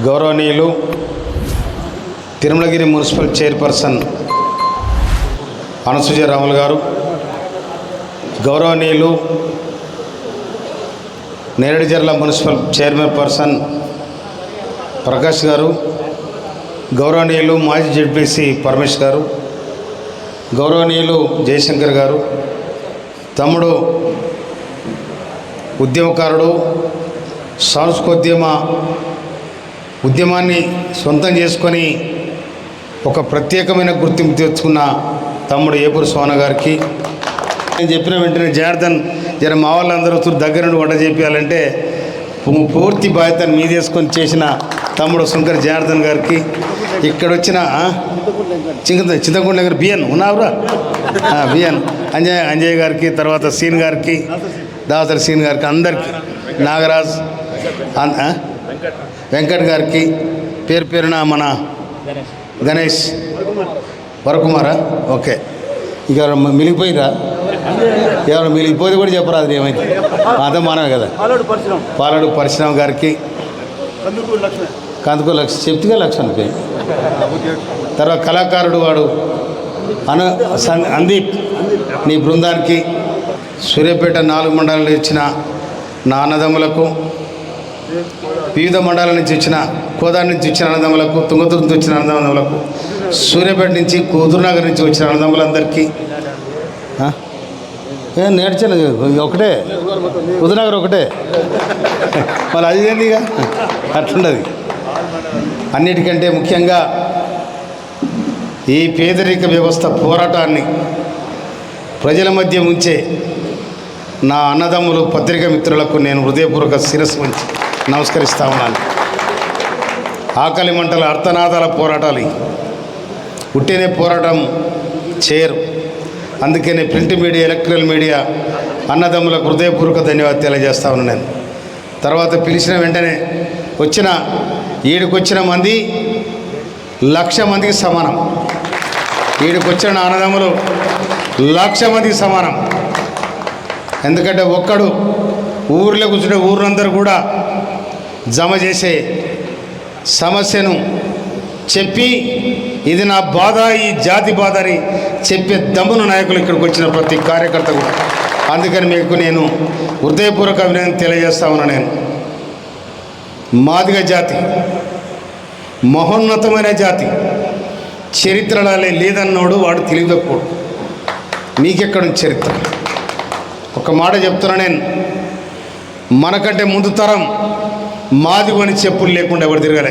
గౌరవనీయులు Tirumalagiri municipal chairperson Anasuya Ramulu garu, గౌరవనీయులు Nereducherla municipal chairman person Prakash garu, గౌరవనీయులు మాజీ జెడ్పీసీ పరమేష్ గారు, గౌరవనీయులు జయశంకర్ గారు, తమ్ముడు ఉద్యమకారుడు, సాంస్కృతిక ఉద్యమాన్ని సొంతం చేసుకొని ఒక ప్రత్యేకమైన గుర్తింపు తెచ్చుకున్న తమ్ముడు ఏపూరు సోన గారికి, నేను చెప్పిన వెంటనే జనార్దన్ జర మా వాళ్ళందరూ దగ్గర నుండి వంట చేపించాలంటే పూర్తి బాధ్యతను మీదేసుకొని చేసిన తమ్ముడు శంకర్ జనార్దన్ గారికి, ఇక్కడ వచ్చిన చింతకుండ దగ్గర బిఎన్ ఉన్నావురా బిఎన్ అంజయ్ గారికి, తర్వాత సీన్ గారికి, దాసరి సీన్ గారికి, అందరికీ నాగరాజ్ వెంకట్ గారికి పేరు పేరున మన గణేష్ వరకుమారా ఓకే. ఇక మిలిగిపోయిరా ఎవరు మిలిగిపోతే కూడా చెప్పరాదు ఏమైతే అంతా మనమే కదా. పాలడు పరశురామ్ గారికి, కందుకూరు లక్ష్మి చెప్తుగా లక్ష్మణ్కి, తర్వాత కళాకారుడు వాడు అందీప్ నీ బృందానికి, సూర్యాపేట 4 మండలాలు ఇచ్చిన నా అన్నదమ్ములకు, వివిధ మండలాల నుంచి వచ్చిన కోదాడ నుంచి వచ్చిన అన్నదమ్ములకు, తుంగతుర్తి నుంచి వచ్చిన అన్నదమ్ములకు, సూర్యాపేట నుంచి కుదురునగర్ నుంచి వచ్చిన అన్నదమ్ములందరికీ, నేర్చిన ఒకటే కుదురునగర్ ఒకటే మళ్ళీ అది ఏందిగా అట్లుండదు. అన్నిటికంటే ముఖ్యంగా ఈ పేదరిక వ్యవస్థ పోరాటాన్ని ప్రజల మధ్య ఉంచే నా అన్నదమ్ములు పత్రికా మిత్రులకు నేను హృదయపూర్వక శిరస్సు వంచి నమస్కరిస్తా ఉన్నాను. ఆకలి మంటల అర్థనాదాల పోరాటాలు ఉట్టినే పోరాటం చేయరు. అందుకనే ప్రింట్ మీడియా, ఎలక్ట్రికల్ మీడియా అన్నదమ్ములకు హృదయపూర్వక ధన్యవాదాలు తెలియజేస్తా ఉన్నాను. నేను తర్వాత పిలిచిన వెంటనే ఈడికొచ్చిన మంది 1,00,000 మందికి సమానం. ఈడికొచ్చిన అన్నదమ్ములు 1,00,000 మందికి సమానం. ఎందుకంటే ఒక్కడు ఊరిలో కూర్చుంటే ఊరందరూ కూడా జమ చేసే సమస్యను చెప్పి ఇది నా బాధ, ఈ జాతి బాధ అని చెప్పే దమ్మున నాయకులు ఇక్కడికి వచ్చిన ప్రతి కార్యకర్త కూడా. అందుకని మీకు నేను హృదయపూర్వక అభినందన తెలియజేస్తా ఉన్నా. నేను మాదిగ జాతి మహోన్నతమైన జాతి, చరిత్రలో లేదన్నోడు వాడు తెలియదప్పుడు. మీకెక్కడుంది చరిత్ర? ఒక మాట చెప్తున్నా నేను, మనకంటే ముందు తరం మాదిగని చెప్పులు లేకుండా ఎవరు తిరగలే.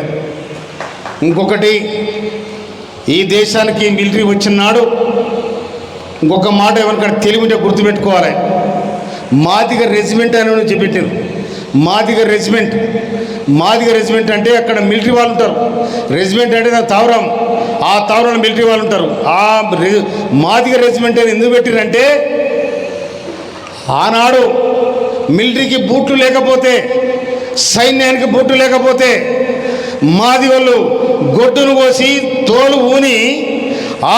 ఇంకొకటి, ఈ దేశానికి మిలిటరీ వచ్చినాడు ఇంకొక మాట ఎవరికైనా తెలివింటే గుర్తుపెట్టుకోవాలి. మాదిగ రెజిమెంట్ అని చెప్పారు. మాదిగ రెజిమెంట్ అంటే అక్కడ మిలిటరీ వాళ్ళు ఉంటారు. రెజిమెంట్ అంటే నా తావరం, ఆ తావరంలో మిలిటరీ వాళ్ళు ఉంటారు. ఆ మాదిగ రెజిమెంట్ అని ఎందుకు పెట్టారంటే ఆనాడు మిలిటరీకి బూట్లు లేకపోతే, సైన్యానికి బూట్లు లేకపోతే మాది వాళ్ళు గొడ్డును కోసి తోలు ఊని ఆ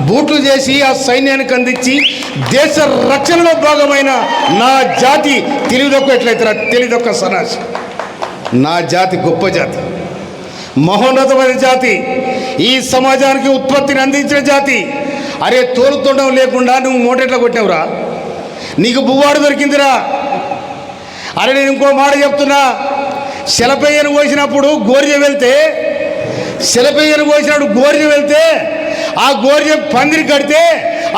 బూట్లు చేసి ఆ సైన్యానికి అందించి దేశ రక్షణలో భాగమైన నా జాతి తెలివిదొక్క ఎట్లయితే తెలివిదొక్క సన్నాసి. నా జాతి గొప్ప జాతి, మహోన్నతమైన జాతి, ఈ సమాజానికి ఉత్పత్తిని అందించిన జాతి. అరే తోలుతుండం లేకుండా నువ్వు మోటెట్లా కొట్టినవురా? నీకు బువ్వాడు దొరికిందిరా. అరే నేను ఇంకో మాట చెప్తున్నా, శిలపయ్యను కోసినప్పుడు గోర్జ వెళ్తే ఆ గోర్జ పందిరి కడితే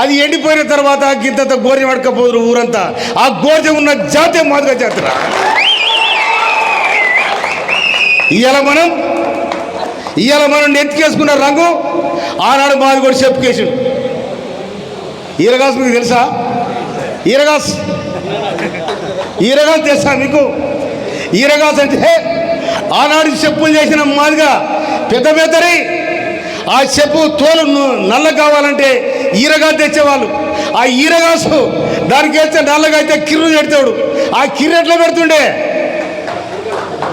అది ఎండిపోయిన తర్వాత గింతంత గోర్జ పడకపోదురు ఊరంతా. ఆ గోర్జ ఉన్న జాతే మాదిగ జాతిరా. ఇవాళ మనం నెత్తికేసుకున్న రంగు ఆనాడు మాదిగోడు చెప్పుకేసాడు. ఈరగాసు మీకు తెలుసా? ఈరగాస్ తెలుసా మీకు? ఈరగాస్ అంటే ఆనాడు చెప్పులు చేసిన మాదిగా పెద్ద పెద్దరి ఆ చెప్పు తోలు నల్ల కావాలంటే ఈరగా తెచ్చేవాళ్ళు. ఆ ఈరగాసు దానికి వేస్తే నల్లగా అయితే కిర్రు పెడతాడు. ఆ కిర్రు ఎట్లా పెడుతుండే?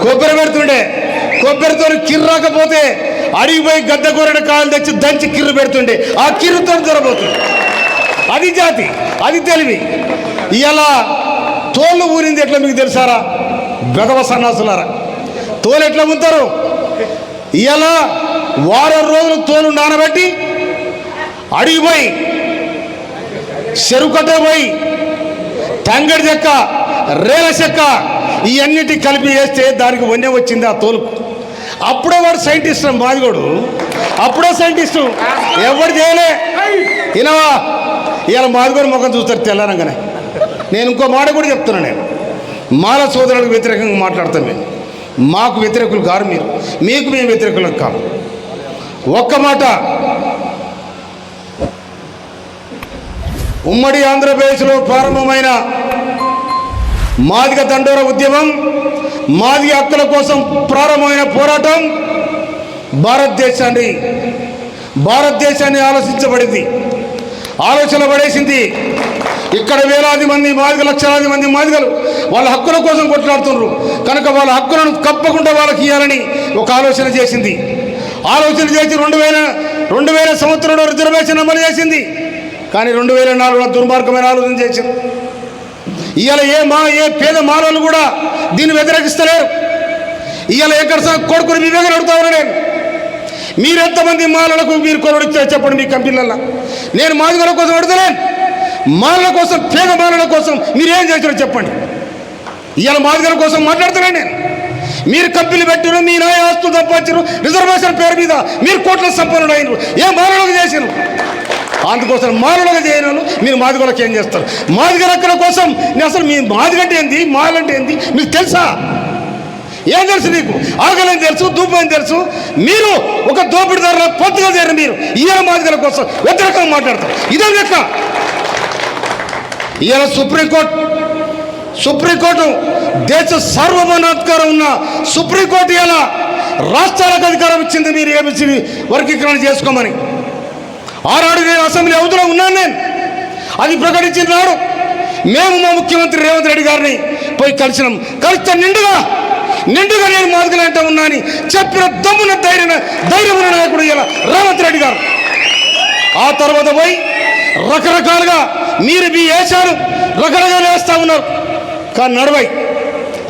కొబ్బరి పెడుతుండే. కొబ్బరితో కిర్రు రాకపోతే అడిగిపోయి గద్ద కూరడ కాయలు తెచ్చి దంచి కిర్రు పెడుతుండే. ఆ కిర్రుతో దొరబోతుంది. అది జాతి, అది తెలివి. ఇలా తోళ్ళు ఊరింది ఎట్లా మీకు తెలుసారా? బెదవ సన్నాసులారా, తోలు ఎట్లా ముంతారు? ఇలా వారం రోజులు తోలు నానబెట్టి అడిగిపోయి చెరువు కట్ట పోయి తంగడి చెక్క రేల చెక్క ఇవన్నిటి కలిపి వేస్తే దానికి వన్య వచ్చింది ఆ తోలుకు. అప్పుడే వాడు సైంటిస్ట్ మాదిగోడు, అప్పుడే సైంటిస్టు. ఎవరు చేయలే ఇనవా ఇవాళ మాదిగోడు ముఖం చూస్తారు తెల్లారంగానే. నేను ఇంకో మాట కూడా చెప్తున్నాను, నేను మాల సోదరులకు వ్యతిరేకంగా మాట్లాడతాం. మేము మాకు వ్యతిరేకులు కారు మీరు, మీకు మేము వ్యతిరేకులకు కాదు. ఒక్క మాట, ఉమ్మడి ఆంధ్రప్రదేశ్లో ప్రారంభమైన మాదిగ దండోర ఉద్యమం, మాదిగ హక్కుల కోసం ప్రారంభమైన పోరాటం భారతదేశాన్ని ఆలోచించబడింది, ఆలోచన పడేసింది. ఇక్కడ వేలాది మంది మాదిగ, లక్షలాది మంది మాదిగలు వాళ్ళ హక్కుల కోసం కొట్లాడుతున్నారు కనుక వాళ్ళ హక్కులను తప్పకుండా వాళ్ళకి ఇవ్వాలని ఒక ఆలోచన చేసింది. ఆలోచన చేసి 2000 సంవత్సరంలో రిజర్వేషన్ అమలు చేసింది. కానీ 2004లో దుర్మార్గమైన ఆలోచన చేసింది. ఇవాళ ఏ పేద మానవులు కూడా దీన్ని వ్యతిరేకిస్తలేరు. ఇవాళ ఎక్కడ కొడుకుని వివేకం అడుగుతా ఉన్నా నేను, మీరెంతమంది మాలలకు మీరు కొనుడు ఇచ్చారు చెప్పండి మీ కంపెనీలలో. నేను మాదిగల కోసం అడుగుతలేను, మాలల కోసం, పేద మాలల కోసం మీరేం చేశారో చెప్పండి. ఇవాళ మాదిగల కోసం మాట్లాడుతున్నాను నేను. మీరు కంపెనీలు పెట్టారు, మీ నాయ ఆస్తులు సంపాదించారు, రిజర్వేషన్ పేరు మీద మీరు కోట్ల సంపన్నులు అయినారు. ఏ మాలలకు చేశారు? అందుకోసం మాలలుగా చేయను మీరు మాదిగలకు ఏం చేస్తారు? మాదిగ రక్కల కోసం అసలు మీ మాదిగంటే ఏంది, మాలంటే ఏంది మీకు తెలుసా? ఏం తెలుసు నీకు? ఆగలని తెలుసు, దూపని తెలుసు. మీరు ఒక దోపిడిదారుల పొత్తుగా చేరారు. మీరు ఇవాళ మాదిగల కోసం వ్యతిరేకంగా మాట్లాడతారు. ఇదే లెక్క. ఇవాళ సుప్రీంకోర్టు దేశ సార్వభౌమాధికారం ఉన్న సుప్రీంకోర్టు ఇలా రాష్ట్రాలకు అధికారం ఇచ్చింది మీరు ఏబిసిడి వర్గీకరణ చేసుకోమని. ఆనాడు నేను అసెంబ్లీ అవతల ఉన్నాను, నేను అది ప్రకటించిన నాడు మేము మా ముఖ్యమంత్రి రేవంత్ రెడ్డి గారిని పోయి కలిస్తే నిండుగా నేను మాదిగలంటే ఉన్నా అని చెప్పిన దమ్మున ధైర్యమైన నాయకుడు ఇలా రేవంత్ రెడ్డి గారు. ఆ తర్వాత పోయి రకరకాలుగా మీరు మీ వేశారు, రకరకాలు వేస్తూ ఉన్నారు. కానీ నడవై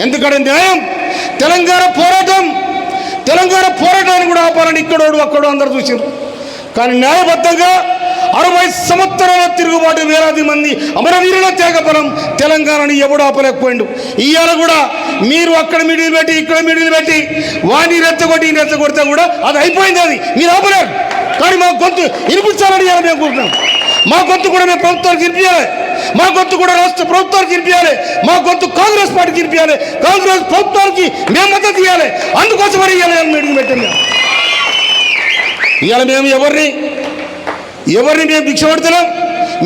ఎందుకంటే న్యాయం తెలంగాణ పోరాటాన్ని కూడా ఆపాలని ఇక్కడోడు అక్కడో అందరూ చూసారు. కానీ న్యాయబద్ధంగా 60 సంవత్సరాల తిరుగుబాటు, వేలాది మంది అమరవీరుల త్యాగఫలం తెలంగాణని ఎవడు ఆపలేకపోయిండు. ఇవాళ కూడా మీరు అక్కడ మిడిల్ పెట్టి ఇక్కడ మిడిల్ పెట్టి వాడిని రెచ్చగొడితే కూడా అది అయిపోయింది, అది మీరు ఆపలేరు. కానీ మా గొంతు వినిపించాలని ఇవాళ మేము కోరుతున్నాం. మా గొంతు కూడా మేము ప్రభుత్వానికి వినిపించాలి, మా గొంతు కూడా రాష్ట్ర ప్రభుత్వానికి వినిపించాలి, మా గొంతు కాంగ్రెస్ పార్టీకి వినిపించాలి, కాంగ్రెస్ ప్రభుత్వానికి మేము మద్దతు ఇవ్వాలి. అందుకోసమని ఇవాళ మీటింగ్ పెట్టాం. ఇవాళ మేము ఎవరిని మేము భిక్ష పడతలేం,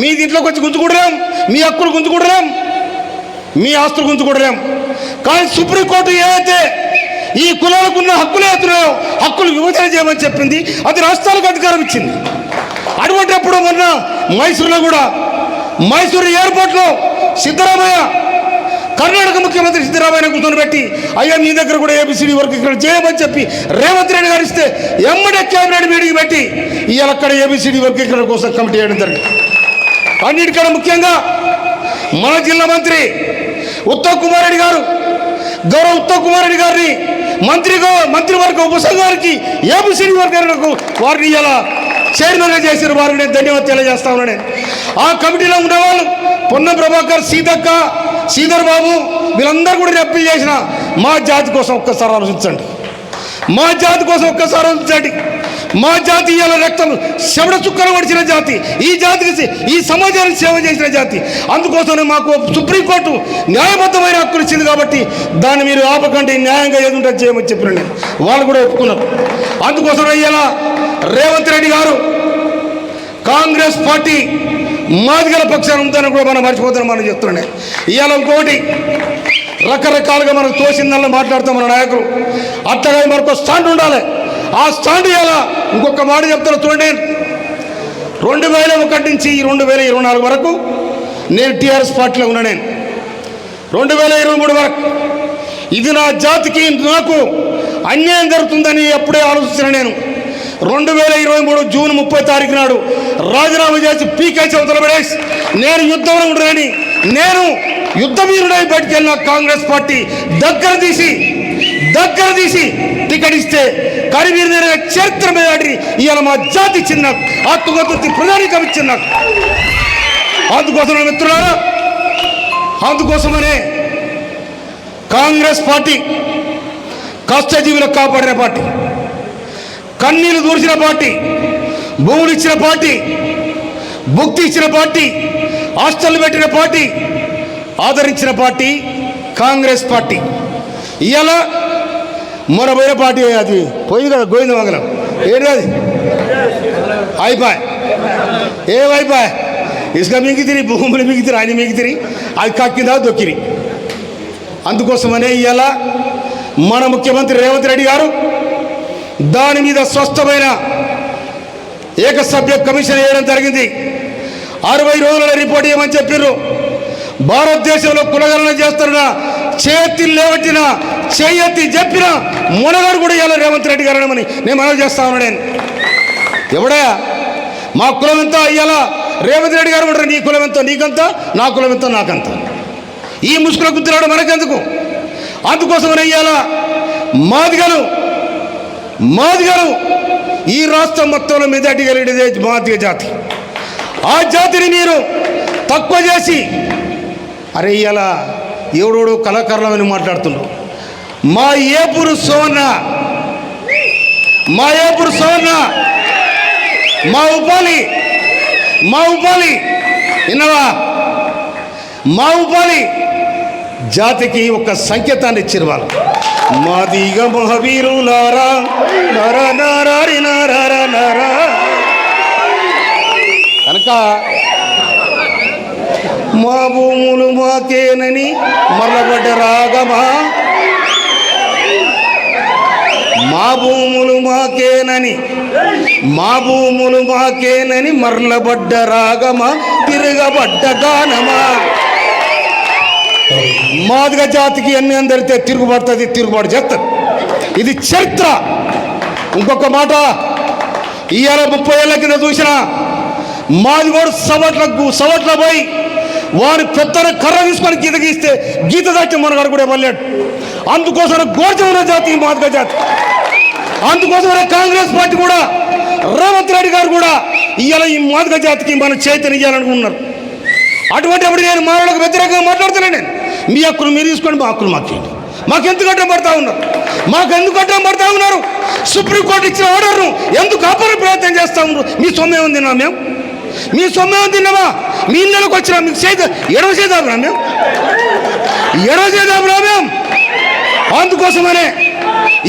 మీ దీంట్లోకి వచ్చి గుంజుకుంటలేం, మీ హక్కులు గుంజుకుంటలేం, మీ ఆస్తులు గుంజుకుంటలేం. కానీ సుప్రీంకోర్టు ఏదైతే ఈ కులాలకున్న హక్కులు అవుతున్నాయో హక్కులు విభజన చేయమని చెప్పింది, అది రాష్ట్రాలకు అధికారం ఇచ్చింది. అటువంటిప్పుడు మొన్న మైసూరు ఎయిర్పోర్ట్లో సిద్ధరామయ్య, కర్ణాటక ముఖ్యమంత్రి సిద్ధరామయ్య కూర్చొని పెట్టి అయ్యా మీ దగ్గర కూడా ఏబిసిడి వర్క్ ఇక్కడ చేయమని చెప్పి రేవంత్ రెడ్డి గారు ఇస్తే ఎమ్మడే క్యాబినెట్ మీటింగ్ పెట్టి ఇవాళ అక్కడ ఏబిసిడి వర్క్ ఇక్కడ కోసం కమిటీ చేయడం జరిగింది. అన్నిటికన్నా ముఖ్యంగా మన జిల్లా మంత్రి ఉత్తమ్ కుమార్ రెడ్డి గారు, గౌరవ ఉత్తమ్ కుమార్ రెడ్డి గారిని మంత్రివర్గ ఉపసంఘానికి ఏబిసిడి వర్గాలకు వారిని ఇలా చైర్మన్గా చేసిన వారికి నేను ధన్యవాదాలు తెలియజేస్తా ఉన్నాను. ఆ కమిటీలో ఉండేవాళ్ళు పొన్నం ప్రభాకర్, సీతక్క, శ్రీధర్ బాబు వీళ్ళందరూ కూడా అప్పీల్ చేసిన మా జాతి కోసం ఒక్కసారి ఆలోచించండి. మా జాతి కోసం ఒక్కసారి ఆలోచించండి. మా జాతి ఇవాళ రక్తం శవడ చుక్కలు పడిచిన జాతి, ఈ జాతికి ఈ సమాజానికి సేవ చేసిన జాతి. అందుకోసమే మాకు సుప్రీంకోర్టు న్యాయబద్ధమైన హక్కులు ఇచ్చింది కాబట్టి దాన్ని మీరు ఆపకండి, న్యాయంగా ఏదుంటే చేయమని చెప్పిన నేను వాళ్ళు కూడా ఒప్పుకున్నారు. అందుకోసం ఇవాళ రేవంత్ రెడ్డి గారు కాంగ్రెస్ పార్టీ మాదిగల పక్షాన ఉందని కూడా మనం మర్చిపోతాం. మనం చెప్తున్నాం ఇవాళ ఇంకోటి రకరకాలుగా మనకు తోసిందల్లా మాట్లాడుతాం మన నాయకులు. అట్టగా మనకు స్టాండ్ ఉండాలి. ఆ స్టాండ్ ఇవ్వాలా. ఇంకొక మాట చెప్తాను చూడండి, 2001 నుంచి 2024 వరకు నేను టీఆర్ఎస్ పార్టీలో ఉన్నా. నేను 2023 వరకు ఇది నా జాతికి నాకు అన్యాయం జరుగుతుందని ఎప్పుడే ఆలోచించిన నేను 2023 జూన్ 30 తారీఖు నాడు రాజీనామా చేసి పీకే చౌతల పడేసి నేను యుద్ధంలో ఉండదని నేను యుద్ధ వీరుడై బయటికి వెళ్ళిన కాంగ్రెస్ పార్టీ దగ్గర తీసి దగ్గర తీసి టికెట్ ఇస్తే కరివీర చరిత్ర మీద ఇవాళ మా జాతి ఇచ్చింది నాకు, ఆత్మగౌరవ ప్రధానికం ఇచ్చింది నాకు. అందుకోసం మిత్రులారా, అందుకోసమనే కాంగ్రెస్ పార్టీ కష్టజీవులకు కాపాడిన పార్టీ, కన్నీళ్లు దూర్చిన పార్టీ, భూములు ఇచ్చిన పార్టీ, భుక్తి ఇచ్చిన పార్టీ, హాస్టల్ పెట్టిన పార్టీ, ఆదరించిన పార్టీ కాంగ్రెస్ పార్టీ. ఇవాళ మన పోయిన పార్టీ అది పోయింది కదా, గోవిందమంగళం ఏంటి అది అయిపోయి ఏమైపోయి ఇసుక మిగితిరి, భూములు మిగితిరి, ఆయన మిగితిరి, అది కక్కిందా దొక్కిరి. అందుకోసమనే ఇవాళ మన ముఖ్యమంత్రి రేవంత్ రెడ్డి గారు దాని మీద స్పష్టమైన ఏకసభ్య కమిషన్ వేయడం జరిగింది. 60 రోజుల రిపోర్ట్ ఇవ్వమని చెప్పారు. భారతదేశంలో కులగణన చేస్తున్న చేతి లేవట్టిన చేయెత్తి చెప్పిన మునగాడు కూడా ఇవాళ రేవంత్ రెడ్డి గారు అని నేను మనవి చేస్తా ఉన్నాను. నేను ఎవడా మా కులం ఎంతో ఇవాళ రేవంత్ రెడ్డి గారు ఉంటారు, నీ కులం ఎంతో నీకంత, నా కులం ఎంతో నాకంత. ఈ ముసుగుల గుర్తురాడు మనకెందుకు? అందుకోసమని ఇవాళ మాదిగలు ఈ రాష్ట్రం మొత్తంలో మెజార్టీ కలిగేదే మాదిగ జాతి. ఆ జాతిని మీరు తక్కువ చేసి అరే ఇవాళ ఎవడోడు కళాకారులమని మాట్లాడుతున్నారు. మా ఏపూరు సోన్న, మా ఉపాలి విన్నవా, మా ఉపాలి జాతికి ఒక సంకేతాన్ని ఇచ్చారు వాళ్ళు. మాదిగ మహావీరులారా నర నారారి నారార నారా. కనుక మా భూములు మాకేనని మరలబడ్డ రాగమా, మా భూములు మాకేనని మరలబడ్డ రాగమా, తిరగబడ్డ గానమా. మాదిగ జాతికి అన్ని అందరితే తిరుగుబాటు చేస్తారు. ఇది చరిత్ర. ఇంకొక మాట, ఇవాళ 30 ఏళ్ళ కింద చూసిన మాదిగోడు సవట్ల పోయి వారి పెద్దన కర్ర తీసుకొని గీత గీస్తే గీత దాటి మనగాడు కూడా వెళ్ళాడు. అందుకోసం గోచమైన జాతి మాదిగ జాతి. అందుకోసమే కాంగ్రెస్ పార్టీ కూడా రేవంత్ రెడ్డి గారు కూడా ఇవాళ ఈ మాదిగ జాతికి మనం చైతన్యాలనుకున్నారు. అటువంటిప్పుడు నేను మానవులకు వ్యతిరేకంగా మాట్లాడుతున్నాను. నేను మీ హక్కులు మీరు తీసుకోండి, మా హక్కులు మాకేంటి? మాకెందుకు అడ్డం పడతా ఉన్నారు? సుప్రీంకోర్టు ఇచ్చిన ఆర్డర్ను ఎందుకు ఆపరే ప్రయత్నం చేస్తూ ఉన్నారు? మీ సొమ్మేమని తిన్నామా మేము? మీ సొమ్మేమని తిన్నామా? మీ ఇళ్ళకి వచ్చినా మీకు ఎడవ చేద్దాం మేము. అందుకోసమనే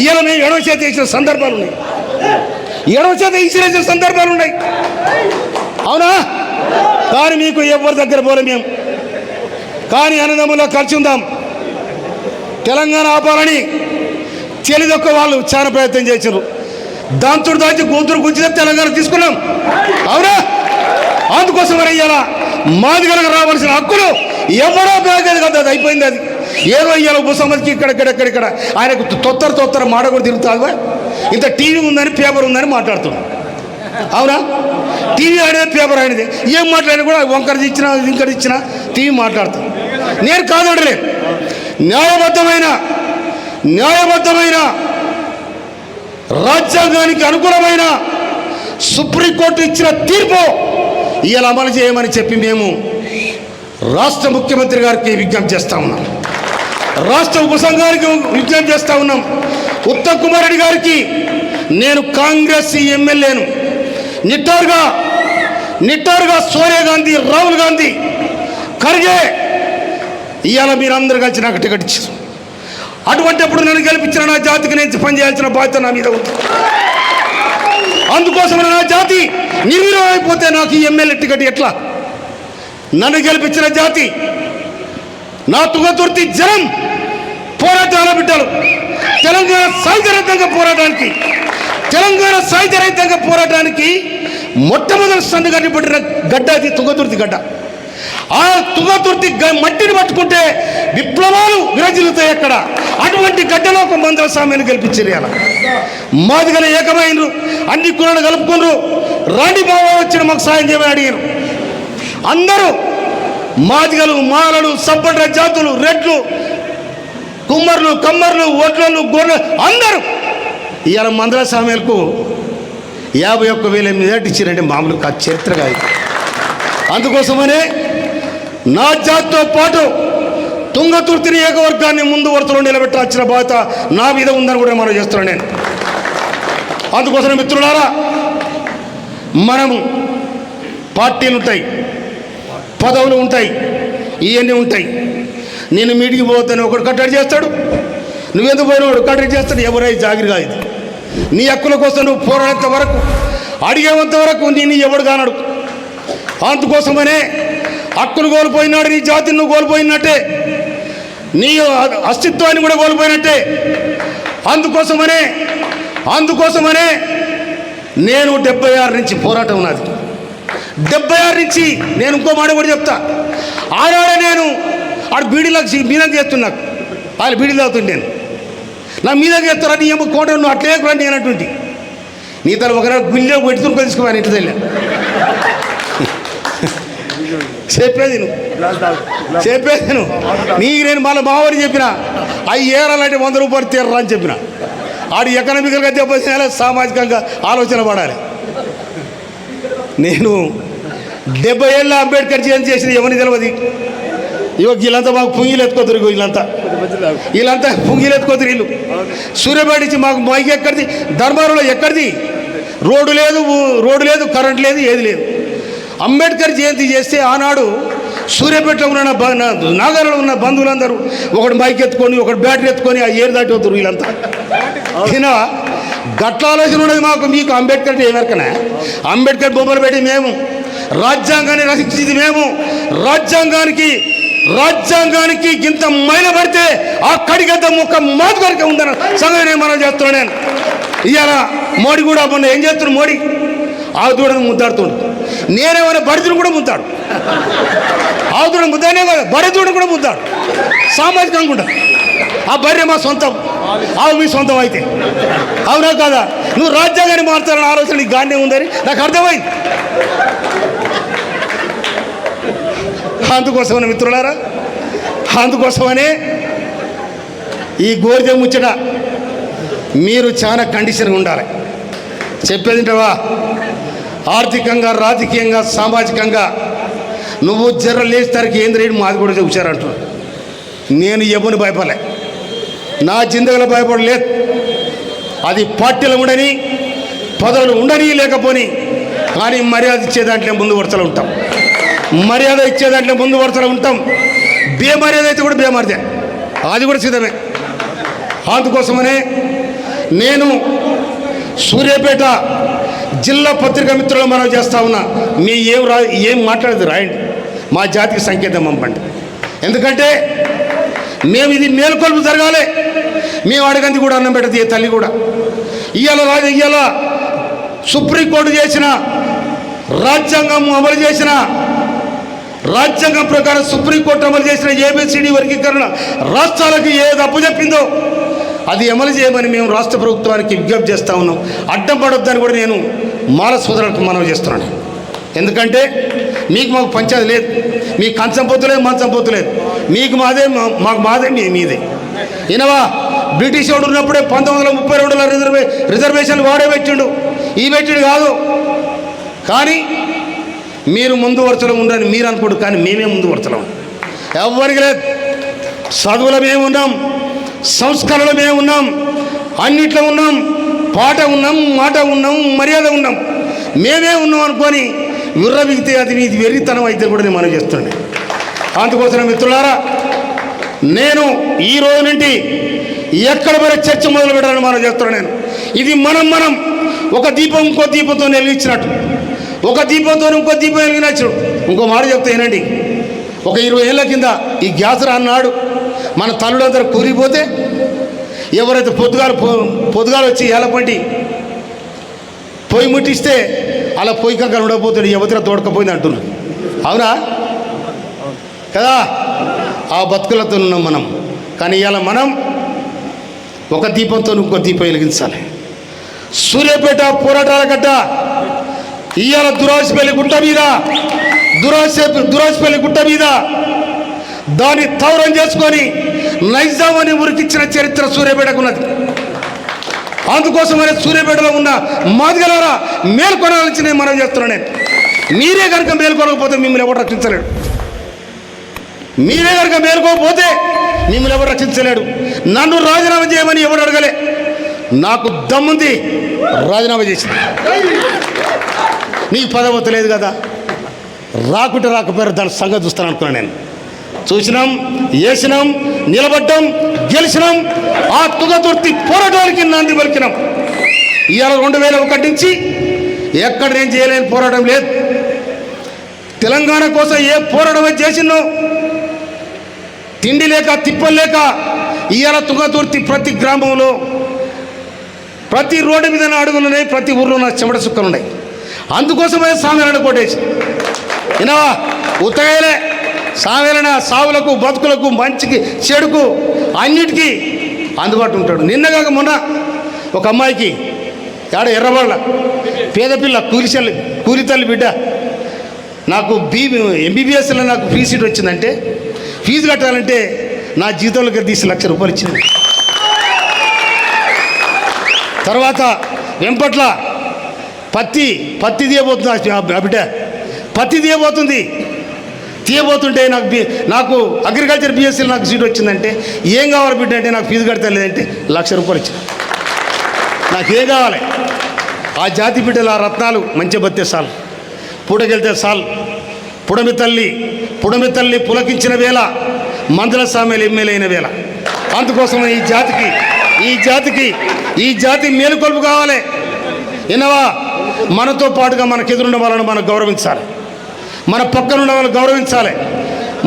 ఇవాళ మేము ఎడవ చేత ఇచ్చిన సందర్భాలు ఉన్నాయి. అవునా? కానీ మీకు ఎవరి దగ్గర పోలే మేము. కానీ అన్నదమ్ములో కలిసి ఉందాం. తెలంగాణ ఆపాలని చెలిదొక్క వాళ్ళు చాలా ప్రయత్నం చేశారు. దాంతో దాచి గొంతులు గుంచితే తెలంగాణ తీసుకున్నాం. అవునా? అందుకోసం ఇవాళ మాదిగలకు రావాల్సిన హక్కులు ఎవరో బ్యాగేది కదా, అది అయిపోయింది. అది ఏదో ఇవాళ ఉపసంహతికి ఇక్కడ ఆయనకు తొత్తర మాట కూడా తిరుగుతుంది. ఇంత టీవీ ఉందని పేపర్ ఉందని మాట్లాడుతున్నాం. అవునా? టీవీ అనేది పేపర్ అనేది ఏం మాట్లాడినా కూడా వంకర ఇచ్చినా ఇంకటి ఇచ్చినా టీవీ మాట్లాడతాం. నేను కాదడలేదు. న్యాయబద్ధమైన రాజ్యాంగానికి అనుకూలమైన సుప్రీంకోర్టు ఇచ్చిన తీర్పు ఇవాళ అమలు చేయమని చెప్పి మేము రాష్ట్ర ముఖ్యమంత్రి గారికి విజ్ఞప్తి చేస్తూ ఉన్నాం. రాష్ట్ర ఉపసంఘానికి విజ్ఞప్తి చేస్తూ ఉన్నాం. ఉత్తమ్ కుమార్ రెడ్డి గారికి నేను కాంగ్రెస్ ఎమ్మెల్యేను, నిట్టారుగా సోనియా గాంధీ, రాహుల్ గాంధీ, ఖర్గే ఇవాళ మీరందరూ కలిసి నాకు టికెట్ ఇచ్చారు. అటువంటిప్పుడు నన్ను గెలిపించిన నా జాతికి నేను పనిచేయాల్సిన బాధ్యత నా మీద ఉంది. అందుకోసం నా జాతి నిర్వీర్యం అయిపోతే నాకు ఈ ఎమ్మెల్యే టికెట్ ఎట్లా? నన్ను గెలిపించిన జాతి, నా తుంగతుర్తి జనం పోరాటాల బిడ్డలు తెలంగాణ సాయుధ రైతాంగ పోరాటానికి మొట్టమొదటి సందు కట్టిపడిన గడ్డ అది తుంగతుర్తి గడ్డ. ఆ తుంగతుర్తి మట్టిని పట్టుకుంటే విప్లవాలు విరజిల్లుతాయి అక్కడ. అటువంటి గడ్డలో ఒక మందల స్వామిని గెలిపించారు. అలా మాదిగల ఏకమైనరు, అన్ని కులాలు కలుపుకున్నారు. రాణి బాబా వచ్చిన మాకు సాయం చేయమని అడిగారు. అందరూ మాదిగలు, మాలలు, సబ్బడ్ర జాతులు, రెడ్లు కుమ్మర్లు, కమ్మర్లు, ఒడ్లు, గొర్రెలు అందరూ ఇవాళ మందల సామెలకు 51,000 మెజార్టీ ఇచ్చారంటే మామూలు చరిత్ర కాదు. అందుకోసమనే నా జాతితో పాటు తుంగతుర్తి నియోజకవర్గాన్ని ముందు వరుసలో నిలబెట్టాల్సిన బాధ్యత నా మీద ఉందని కూడా మనం చేస్తున్నాను నేను. అందుకోసం మిత్రులారా, మనము పార్టీలు ఉంటాయి, పదవులు ఉంటాయి, ఇవన్నీ ఉంటాయి. నేను మీటింగ్కి పోతాను, ఒకడు కట్టడి చేస్తాడు. నువ్వెందుకు పోయినా ఒకడు కట్టడి చేస్తాడు. ఎవరై జాగిరి కాదు. నీ హక్కుల కోసం నువ్వు పోరాడేంత వరకు, అడిగేంత వరకు నేను ఎవడు కానడు. అందుకోసమనే హక్కును కోల్పోయినాడు, నీ జాతిని నువ్వు కోల్పోయినట్టే, నీ అస్తిత్వాన్ని కూడా కోల్పోయినట్టే. అందుకోసమనే నేను 76 నుంచి పోరాటం ఉన్నది. 76 నుంచి నేను ఇంకో మాట కూడా చెప్తా. ఆనాడే నేను బీడీలకు మీదకి చేస్తున్నా, వాళ్ళు బీడీలు అవుతుంది. నేను నా మీదకి చేస్తారా నీ ఏమో కోట నువ్వు అట్లే రండి నేను అటువంటి నీ తల ఒకనాడు బిల్లు పెట్టుకుని తీసుకోవాలి ఇంటి తెల్ల చెప్పేది నువ్వు నీకు నేను మళ్ళీ మావాడిని చెప్పిన అవి ఏరాలంటే 100 రూపాయలు తీరరా అని చెప్పిన. ఆడు ఎకనామికల్గా దెబ్బతినాలి, సామాజికంగా ఆలోచన పడాలి. నేను 70 ఏళ్ళ అంబేద్కర్ జయంతి చేసిన ఎవరిని తెలియదు. వీళ్ళంతా మాకు పుంగిలు ఎత్తుకోతురు, వీళ్ళంతా పుంగిలు ఎత్తుకోతురు. వీళ్ళు సూర్యాపేట నుంచి మాకు మైకి ఎక్కడిది, ధర్మారంలో ఎక్కడిది, రోడ్డు లేదు, కరెంట్ లేదు, ఏది లేదు. అంబేద్కర్ జయంతి చేస్తే ఆనాడు సూర్యాపేటలో ఉన్న నాగారంలో ఉన్న బంధువులందరూ ఒకడు మైక్ ఎత్తుకొని, ఒకడు బ్యాటరీ ఎత్తుకొని ఆ ఏరు దాటి అవుతారు. వీళ్ళంతా ఈయన గట్ల ఆలోచన ఉన్నది మాకు. మీకు అంబేద్కర్ ఏమరకనే? అంబేద్కర్ బొమ్మలు పెట్టి మేము రాజ్యాంగాన్ని రక్షించింది మేము. రాజ్యాంగానికి ఇంత మైల పడితే ఆ కడిగద్ద మొక్క మాకు వరకే ఉందన్న సంగతి నేను మనం చేస్తున్నాను. నేను ఇవాళ మోడీ కూడా మొన్న ఏం చేస్తున్నాడు? మోడీ ఆవుదూడని ముద్దాడుతుండు. నేనేమైనా బడిదూడని కూడా ముద్దాడు. ఆవుదూడని ముద్దానే కదా, బడిదూడని కూడా ముద్దాడు. సామాజికంగా కూడా ఆ బర్రె మా సొంతం, ఆవు మీ సొంతం అయితే అవునా కాదా? నువ్వు రాజ్యాంగాన్ని మారుతారని ఆలోచన నీకు గానే ఉందని నాకు అర్థమైంది. అందుకోసమనే మిత్రులారా, అందుకోసమనే ఈ గోరిజ ముచ్చట మీరు చాలా కండిషన్గా ఉండాలి. చెప్పేదింటవా? ఆర్థికంగా, రాజకీయంగా, సామాజికంగా నువ్వు జర్ర లేస్తారికి ఏం రేటు మాది కూడా చూశారంటున్నాడు. నేను ఎవరిని భయపడలే, నా జిందగీలో భయపడలేదు. అది పార్టీలు ఉండని, పదవులు ఉండని, లేకపోని, కానీ మర్యాద ఇచ్చే దాంట్లో ముందు వరుసలో ఉంటాం. మర్యాద ఇచ్చే దాంట్లో ముందు వరుసలో ఉంటాం. బేమర్యాద అయితే కూడా బేమర్యాద, అది కూడా సిద్ధమే. అందుకోసమనే నేను సూర్యాపేట జిల్లా పత్రికా మిత్రులు మనం చేస్తా ఉన్నా. మీ ఏం మాట్లాడేది రాయండి, మా జాతికి సంకేతం పంపండి. ఎందుకంటే మేము ఇది మేలుకొల్పు జరగాలి. మేము అడగంది కూడా అన్నం పెట్టదు ఏ తల్లి కూడా. ఇవాళ సుప్రీంకోర్టు చేసిన రాజ్యాంగం అమలు చేసిన, రాజ్యాంగం ప్రకారం సుప్రీంకోర్టు అమలు చేసిన ఏబిసిడి వర్గీకరణ రాష్ట్రాలకు ఏది అప్పచెప్పిందో అది అమలు చేయమని మేము రాష్ట్ర ప్రభుత్వానికి విజ్ఞప్తి చేస్తూ ఉన్నాం. అడ్డం పడొద్దని కూడా నేను మాల సోదరులకు మనవి చేస్తున్నాను. ఎందుకంటే మీకు మాకు పంచాయతీ లేదు, మీకు కంచం పొత్తు లేదు, మంచం పొత్తు లేదు. మీకు మాదే, మాకు మాదే, మీదే. ఇనవా బ్రిటిష్ వాడు ఉన్నప్పుడే 1932లో రిజర్వేషన్లు వాడే పెట్టిండు, ఈ పెట్టిండు కాదు. కానీ మీరు ముందు వరుసలో ఉండని మీరు అనుకోడు, కానీ మేమే ముందు వరుసలో ఉన్నాం. ఎవరికి లేదు. చదువులో మేము ఉన్నాం, సంస్కరణలో మేము ఉన్నాం, అన్నిట్లో ఉన్నాం, పాట ఉన్నాం, మాట ఉన్నాం, మర్యాద ఉన్నాం. మేమే ఉన్నాం అనుకొని విర్రవిగితే అది మీది వెర్రితనం అయితే కూడా నేను మనం చేస్తున్నాను. అందుకోసం మిత్రులారా, నేను ఈ రోజు నుండి ఎక్కడ వరకు చర్చ మొదలు పెట్టాలని మనం చేస్తున్నాను. నేను ఇది మనం ఒక దీపం ఇంకో దీపంతో వెలిగించినట్టు, ఒక దీపంతో ఇంకో దీపం వెలిగినచ్చు. ఇంకో మాట చెప్తే ఏనండి, ఒక 20 ఏళ్ళ కింద ఈ గ్యాస్ అన్నాడు మన తల్లులందరూ కూలిపోతే ఎవరైతే పొద్దుగాలు వచ్చి ఏలపంటి పొయ్యి ముట్టిస్తే అలా పొయ్యి కంకర ఉండకపోతాడు, ఎవరితో తోడకపోయింది అంటున్నారు. అవునా కదా? ఆ బతుకులతో ఉన్నాం మనం. కానీ ఇవాళ మనం ఒక దీపంతో ఇంకో దీపం వెలిగించాలి. సూర్యాపేట పోరాటాల గడ్డ ఇవాళ దురాజపల్లి గుట్ట మీద దాన్ని తౌరం చేసుకొని నైజాం అనే ఉరికిచ్చిన చరిత్ర సూర్యాపేటకు ఉన్నది. అందుకోసమనే సూర్యాపేటలో ఉన్న మాదిగలారా మేల్కొనాలని నేను మనం చేస్తున్నాను. నేను మీరే కనుక మేల్కొనకపోతే మిమ్మల్ని ఎవరు రక్షించలేడు. మీరే కనుక మేల్కోకపోతే మిమ్మల్ని ఎవరు రక్షించలేడు. నన్ను రాజీనామా చేయమని ఎవరు అడగలే. నాకు దమ్ముంది, రాజీనామా చేసింది. నీకు పదవత లేదు కదా, రాకుంటే రాకపోయారు దాని సంగతి చూస్తాను అనుకున్నాను. నేను చూసినాం, వేసినాం, నిలబడ్డాం, గెలిచినాం. ఆ తుగతుర్తి పోరాటానికి నాంది పలికినాం. ఇవాళ 2001 నుంచి ఎక్కడ నేను చేయలేని పోరాటం లేదు. తెలంగాణ కోసం ఏ పోరాటం చేసినో తిండి లేక తిప్పలు లేక ఇవాళ తుంగతుర్తి ప్రతి గ్రామంలో ప్రతి రోడ్డు మీద అడుగులు ఉన్నాయి, ప్రతి ఊర్లో నా చెమట సుక్కలు ఉన్నాయి. అందుకోసమే సామెలను కొట్టేసి వినవా ఉత్తగాయలే సామెలన సావులకు బతుకులకు మంచికి చెడుకు అన్నిటికీ అందుబాటు ఉంటాడు. నిన్నగాక మొన్న ఒక అమ్మాయికి ఎర్రవాళ్ళ పేదపిల్ల కూలి తల్లి బిడ్డ నాకు ఎంబీబీఎస్లో నాకు ఫ్రీ సీట్ వచ్చిందంటే ఫీజు కట్టాలంటే నా జీతంలోకి తీసి ₹1,00,000 ఇచ్చింది. తర్వాత వెంపట్ల పత్తి తీయబోతుంది ఆ బిడ్డ, పత్తి తీయబోతుంటే నాకు అగ్రికల్చర్ బీఎస్సీలో నాకు సీట్ వచ్చిందంటే ఏం కావాలి బిడ్డ అంటే నాకు ఫీజు కడతా లేదంటే ₹1,00,000 ఇచ్చింది. నాకేం కావాలి? ఆ జాతి బిడ్డలు ఆ రత్నాలు మంచి బత్తే సాల్, పూటకెళ్తే సాల్. పుడమి తల్లి పులకించిన వేళ మందల సామెలు ఎమ్మెల్యే అయిన వేళ. అందుకోసం ఈ జాతి మేలుకొల్పు కావాలి. వినవా మనతో పాటుగా మనకెదురున్న వాళ్ళని మనం గౌరవించాలి, మన పక్కనున్న వాళ్ళని గౌరవించాలి,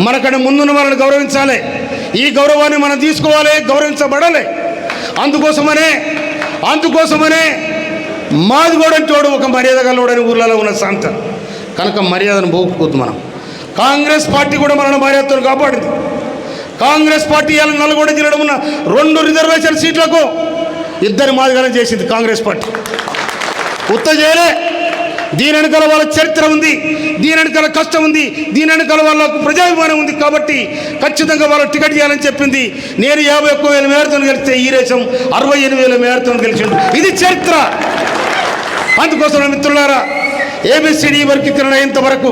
మనకంటే ముందున్న వాళ్ళని గౌరవించాలి. ఈ గౌరవాన్ని మనం తీసుకోవాలి, గౌరవించబడాలి. అందుకోసమనే మాదిగోడంటోడు ఒక మర్యాద గలవాడని ఊర్లలో ఉన్న సాంత కనుక మర్యాదను పోకపోద్దు. మనం కాంగ్రెస్ పార్టీ కూడా మనల్ని మర్యాదతో కాపాడింది. కాంగ్రెస్ పార్టీ ఇవాళ నల్గొండ జిల్లాలో ఉన్న 2 రిజర్వేషన్ సీట్లకు 2 మాదిగలను చేసింది కాంగ్రెస్ పార్టీ. చేయలే. దీని వెనకాల వాళ్ళ చరిత్ర ఉంది, దీని వెనకాల కష్టం ఉంది, దీని వెనకాల వాళ్ళకు ప్రజాభిమానం ఉంది. కాబట్టి ఖచ్చితంగా వాళ్ళు టికెట్ చేయాలని చెప్పింది. నేను 51,000 మేరతో గెలిస్తే ఈ దేశం 68,000 మేరతో గెలిచింది. ఇది చరిత్ర. అందుకోసం మిత్రులారా, ఏబిసిడి వర్గీకరణ అయ్యేంతవరకు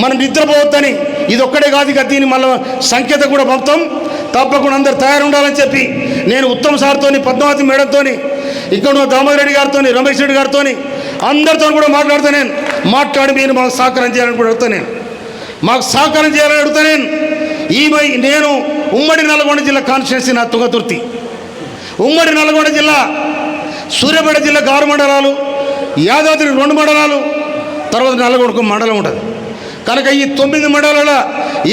మనం నిద్రపోవద్దని ఇది ఒక్కడే కాదు, ఇక దీన్ని మళ్ళీ సంకేతం కూడా పంపుతాం. తప్పకుండా అందరు తయారు ఉండాలని చెప్పి నేను ఉత్తమ్ సార్తో, పద్మావతి మేడంతో, ఇక్కడ దామోదర్ రెడ్డి గారితో, రమేష్ రెడ్డి గారితో అందరితో కూడా మాట్లాడి మీరు మాకు సహకారం చేయాలని కూడా అడుగుతాను. మాకు సహకారం చేయాలని అడుగుతాను. నేను ఉమ్మడి నల్గొండ జిల్లా కాన్స్టిట్యున్సీ నా తుంగతుర్తి. ఉమ్మడి నల్గొండ జిల్లా, సూర్యాపేట జిల్లా 6 మండలాలు, యాదాద్రి 2 మండలాలు, తర్వాత నల్గొండకు మండలం ఉంటుంది. కనుక ఈ 9 మండలాల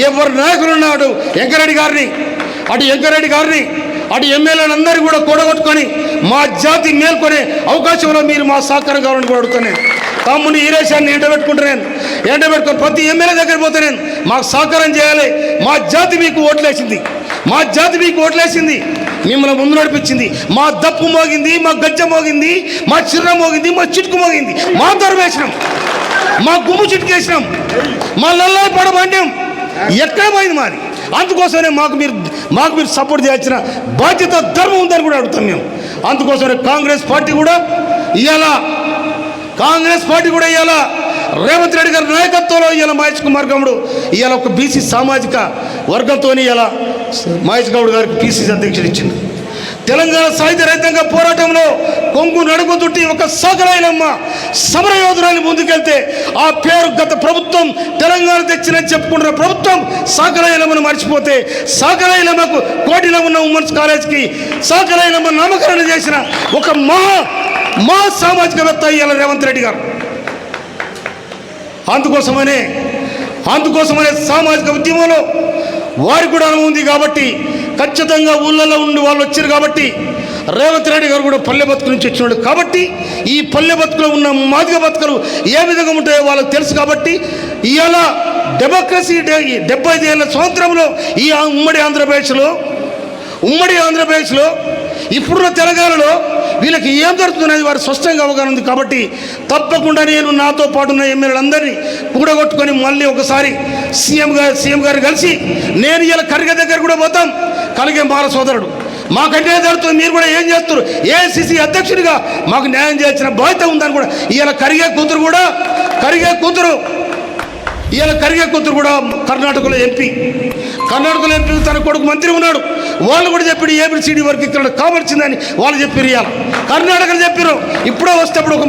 ఎవరు నాయకులు ఉన్నాడు వెంకరెడ్డి గారిని, అటు ఎమ్మెల్యేలందరినీ కూడా కూడగొట్టుకొని మా జాతి మేల్కొనే అవకాశంలో మీరు మా సహకారం కావాలని కూడా అడుగుతాను. తమ్ముని ఈరేషాన్ని ఎండబెట్టుకొని ప్రతి ఎమ్మెల్యే దగ్గర పోతే మాకు సహకారం చేయాలి. మా జాతి మీకు ఓట్లేసింది, మిమ్మల్ని ముందు నడిపించింది. మా దప్పు మోగింది, మా గజ్జ మోగింది, మా చిర్ర మోగింది, మా చిటుకు మోగింది, మా దర్వేసినాం, మా గుమ్ము చిటుకేసినాం, మా లల్లాయి పడబండాం. ఎక్కడ పోయింది మాది? అందుకోసమే మాకు మీరు సపోర్ట్ చేయాల్సిన బాధ్యత, ధర్మం ఉందని కూడా అడుగుతాం మేము. అందుకోసమే కాంగ్రెస్ పార్టీ కూడా ఇవాళ రేవంత్ రెడ్డి గారి నాయకత్వంలో ఇవాళ మహేష్ కుమార్ గౌడ్ ఇవాళ ఒక బీసీ సామాజిక వర్గంతో ఇవాళ మహేష్ గౌడ్ గారికి పిసిసి అధ్యక్షుడు ఇచ్చింది. తెలంగాణ సాయుధ రైతాంగ పోరాటంలో కొంగు నడుము చుట్టి ఒక సాగరాయలమ్మ సమరయోధురాన్ని ముందుకెళ్తే ఆ పేరు గత ప్రభుత్వం తెలంగాణ తెచ్చిందని చెప్పుకుంటున్న ప్రభుత్వం సాగరాయలమ్మను మర్చిపోతే, సాగరాయలమ్మకు కోటిలో ఉన్న ఉమెన్స్ కాలేజ్కి సాగరాయలమ్మ నామకరణ చేసిన ఒక మహా సామాజికవేత్త ఇవాళ రేవంత్ రెడ్డి గారు. అందుకోసమనే సామాజిక ఉద్యమంలో వారికి కూడా అనుభవం ఉంది. కాబట్టి ఖచ్చితంగా ఊళ్ళల్లో ఉండి వాళ్ళు వచ్చారు. కాబట్టి రేవంత్ రెడ్డి గారు కూడా పల్లె బతుకు నుంచి వచ్చినాడు. కాబట్టి ఈ పల్లె బతుకులో ఉన్న మాదిగ బతుకులు ఏ విధంగా ఉంటాయో వాళ్ళకి తెలుసు. కాబట్టి ఇవాళ డెమోక్రసీ 75 ఏళ్ళ స్వాతంత్రంలో ఈ ఉమ్మడి ఆంధ్రప్రదేశ్లో ఇప్పుడున్న తెలంగాణలో వీళ్ళకి ఏం జరుగుతున్నది వారు స్పష్టంగా అవగాహన ఉంది. కాబట్టి తప్పకుండా నేను నాతో పాటు ఉన్న ఎమ్మెల్యేలందరినీ కూడగొట్టుకొని మళ్ళీ ఒకసారి సీఎం గారు కలిసి నేను ఇలా కర్గ దగ్గర కూడా పోతాం. కలిగే మాల సోదరుడు. మాకు అన్యాయం జరుగుతుంది, మీరు కూడా ఏం చేస్తారు? ఏఐసిసి అధ్యక్షుడిగా మాకు న్యాయం చేయాల్సిన బాధ్యత ఉందని కూడా ఇవాళ కరిగే కూతురు కూడా కర్ణాటకలో ఎంపీ తన కొడుకు మంత్రి ఉన్నాడు. వాళ్ళు కూడా చెప్పాడు ఏబిసిడి వరకు ఇక్కడ కావాల్సిందని వాళ్ళు చెప్పారు. ఇవాళ కర్ణాటకలో చెప్పారు. ఇప్పుడే వస్తేప్పుడు ఒక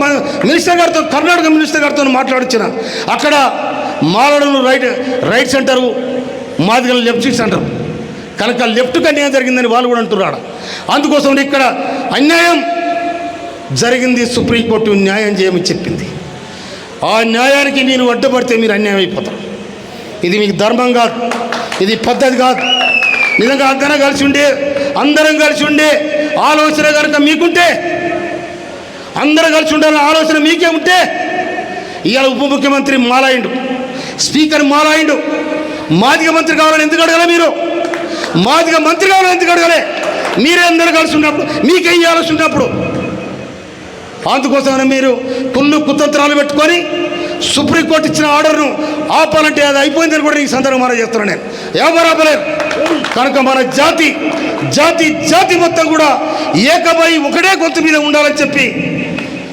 కర్ణాటక మినిస్టర్ గారితో మాట్లాడొచ్చిన అక్కడ మాలలను రైట్ సెంటరు, మాదిగలు లెఫ్ట్ సెంటర్ కనుక లెఫ్ట్కి అన్యాయం జరిగిందని వాళ్ళు కూడా అంటున్నాడు. అందుకోసం ఇక్కడ అన్యాయం జరిగింది, సుప్రీంకోర్టు న్యాయం చేయమని చెప్పింది. ఆ న్యాయానికి నేను అడ్డుపడితే మీరు అన్యాయం అయిపోతారు. ఇది మీకు ధర్మం కాదు, ఇది పద్ధతి కాదు. నిజంగా అందరం కలిసి ఉండే ఆలోచన కనుక మీకుంటే, అందరం కలిసి ఉండాలన్న ఆలోచన మీకే ఉంటే ఇవాళ ఉప ముఖ్యమంత్రి మాలాయిండు, స్పీకర్ మాలాయిండు. మాదిగ మంత్రి కావాలని ఎందుకు అడగలే? మీరు మాదిగ మంత్రి కావాలని ఎందుకు అడగలే? మీరే అందరూ కలిసి ఉన్నప్పుడు, మీకే ఈ ఆలోచన ఉన్నప్పుడు. అందుకోసమైనా మీరు కుతంత్రాలు పెట్టుకొని సుప్రీంకోర్టు ఇచ్చిన ఆర్డర్ను ఆపాలంటే అది అయిపోయిందని కూడా ఈ సందర్భం మనం చేస్తున్నాను. నేను ఎవరు ఆపలేరు. కనుక మన జాతి మొత్తం కూడా ఏకమై ఒకటే గొంతు మీద ఉండాలని చెప్పి